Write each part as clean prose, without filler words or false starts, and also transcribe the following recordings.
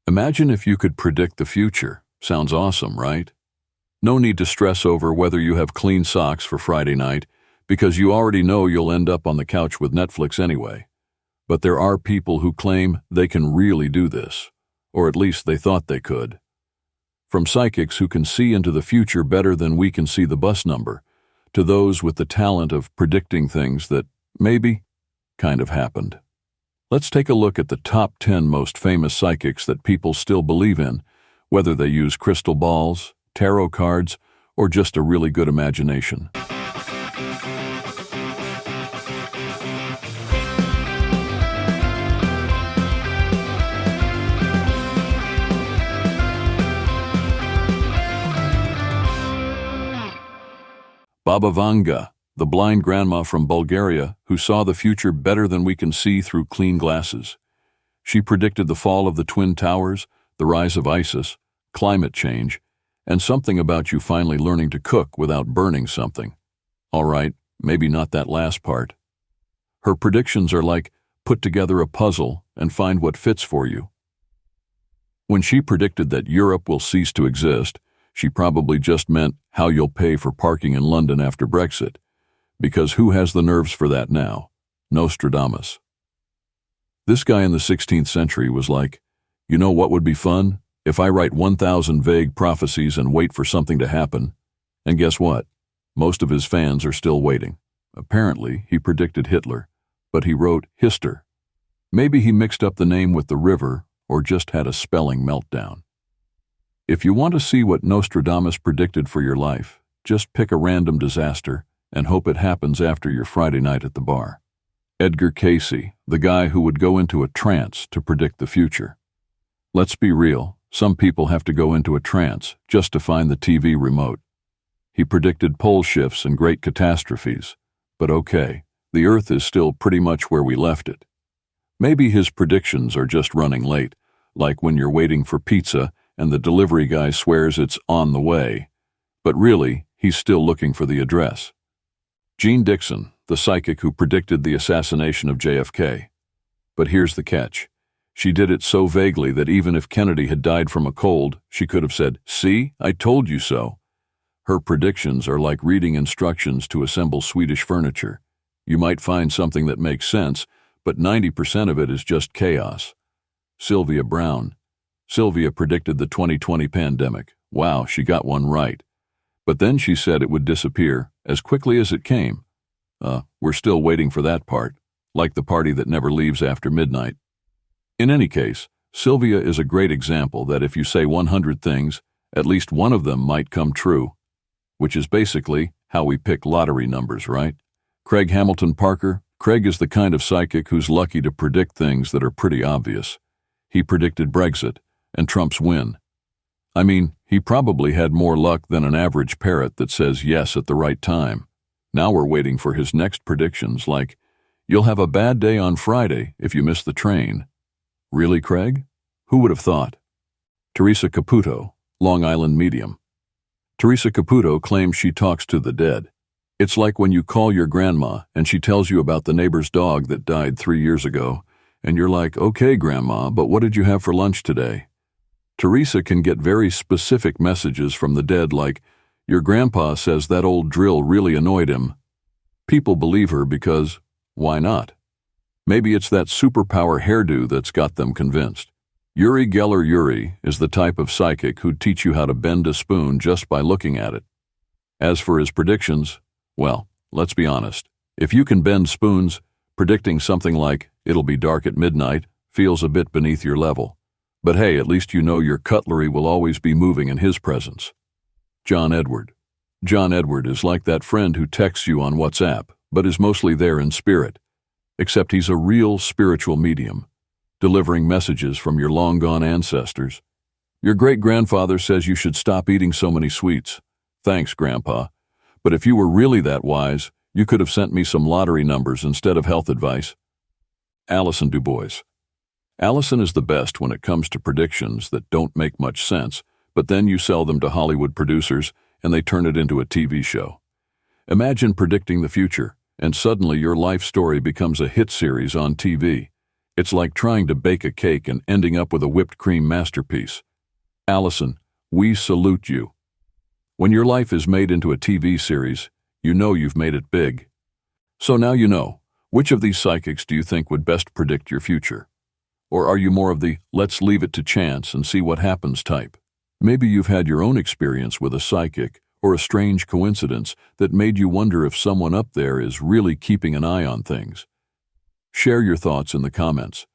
Imagine if you could predict the future. Sounds awesome, right? No need to stress over whether you have clean socks for Friday night, because you already know you'll end up on the couch with Netflix anyway. But there are people who claim they can really do this, or at least they thought they could. From psychics who can see into the future better than we can see the bus number, to those with the talent of predicting things that maybe kind of happened. Let's take a look at the top 10 most famous psychics that people still believe in, whether they use crystal balls, tarot cards, or just a really good imagination. Baba Vanga, the blind grandma from Bulgaria who saw the future better than we can see through clean glasses. She predicted the fall of the Twin Towers, the rise of ISIS, climate change, and something about you finally learning to cook without burning something. All right, maybe not that last part. Her predictions are like put together a puzzle and find what fits for you. When she predicted that Europe will cease to exist, she probably just meant how you'll pay for parking in London after Brexit, because who has the nerves for that now? Nostradamus. This guy in the 16th century was like, you know what would be fun? If I write 1,000 vague prophecies and wait for something to happen. And guess what? Most of his fans are still waiting. Apparently, he predicted Hitler, but he wrote Hister. Maybe he mixed up the name with the river or just had a spelling meltdown. If you want to see what Nostradamus predicted for your life, just pick a random disaster and hope it happens after your Friday night at the bar. Edgar Casey, the guy who would go into a trance to predict the future. Let's be real, some people have to go into a trance just to find the TV remote. He predicted pole shifts and great catastrophes, but okay, the Earth is still pretty much where we left it. Maybe his predictions are just running late, like when you're waiting for pizza and the delivery guy swears it's on the way, but really, he's still looking for the address. Dixon, the psychic who predicted the assassination of JFK. But here's the catch. She did it so vaguely that even if Kennedy had died from a cold, she could have said, "See, I told you so." Her predictions are like reading instructions to assemble Swedish furniture. You might find something that makes sense, but 90% of it is just chaos. Sylvia Browne. Sylvia predicted the 2020 pandemic. Wow, she got one right. But then she said it would disappear as quickly as it came. We're still waiting for that part, like the party that never leaves after midnight. In any case, Sylvia is a great example that if you say 100 things, at least one of them might come true, which is basically how we pick lottery numbers, right? Craig Hamilton Parker. Craig is the kind of psychic who's lucky to predict things that are pretty obvious. He predicted Brexit and Trump's win. I mean, he probably had more luck than an average parrot that says yes at the right time. Now we're waiting for his next predictions like, you'll have a bad day on Friday if you miss the train. Really, Craig? Who would have thought? Teresa Caputo, Long Island medium. Teresa Caputo claims she talks to the dead. It's like when you call your grandma and she tells you about the neighbor's dog that died 3 years ago, and you're like, okay, Grandma, but what did you have for lunch today? Teresa can get very specific messages from the dead like, your grandpa says that old drill really annoyed him. People believe her because, why not? Maybe it's that superpower hairdo that's got them convinced. Uri Geller Uri is the type of psychic who'd teach you how to bend a spoon just by looking at it. As for his predictions, well, let's be honest. If you can bend spoons, predicting something like, it'll be dark at midnight, feels a bit beneath your level. But hey, at least you know your cutlery will always be moving in his presence. John Edward. John Edward is like that friend who texts you on WhatsApp, but is mostly there in spirit. Except he's a real spiritual medium, delivering messages from your long-gone ancestors. Your great-grandfather says you should stop eating so many sweets. Thanks, Grandpa. But if you were really that wise, you could have sent me some lottery numbers instead of health advice. Allison Du Bois. Allison is the best when it comes to predictions that don't make much sense, but then you sell them to Hollywood producers and they turn it into a TV show. Imagine predicting the future, and suddenly your life story becomes a hit series on TV. It's like trying to bake a cake and ending up with a whipped cream masterpiece. Allison, we salute you. When your life is made into a TV series, you know you've made it big. So now you know, which of these psychics do you think would best predict your future? Or are you more of the let's leave it to chance and see what happens type? Maybe you've had your own experience with a psychic or a strange coincidence that made you wonder if someone up there is really keeping an eye on things. Share your thoughts in the comments.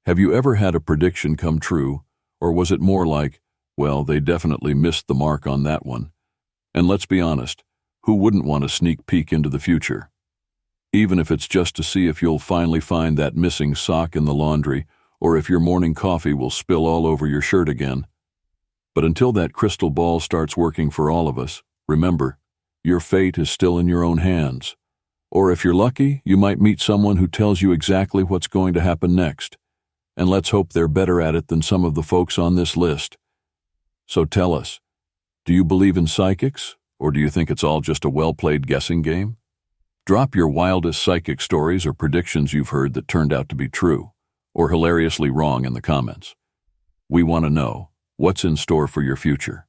Have you ever had a prediction come true, or was it more like, well, they definitely missed the mark on that one? And let's be honest, who wouldn't want a sneak peek into the future? Even if it's just to see if you'll finally find that missing sock in the laundry, or if your morning coffee will spill all over your shirt again. But until that crystal ball starts working for all of us, remember, your fate is still in your own hands. Or if you're lucky, you might meet someone who tells you exactly what's going to happen next. And let's hope they're better at it than some of the folks on this list. So tell us, do you believe in psychics, or do you think it's all just a well-played guessing game? Drop your wildest psychic stories or predictions you've heard that turned out to be true, or hilariously wrong in the comments. We want to know what's in store for your future.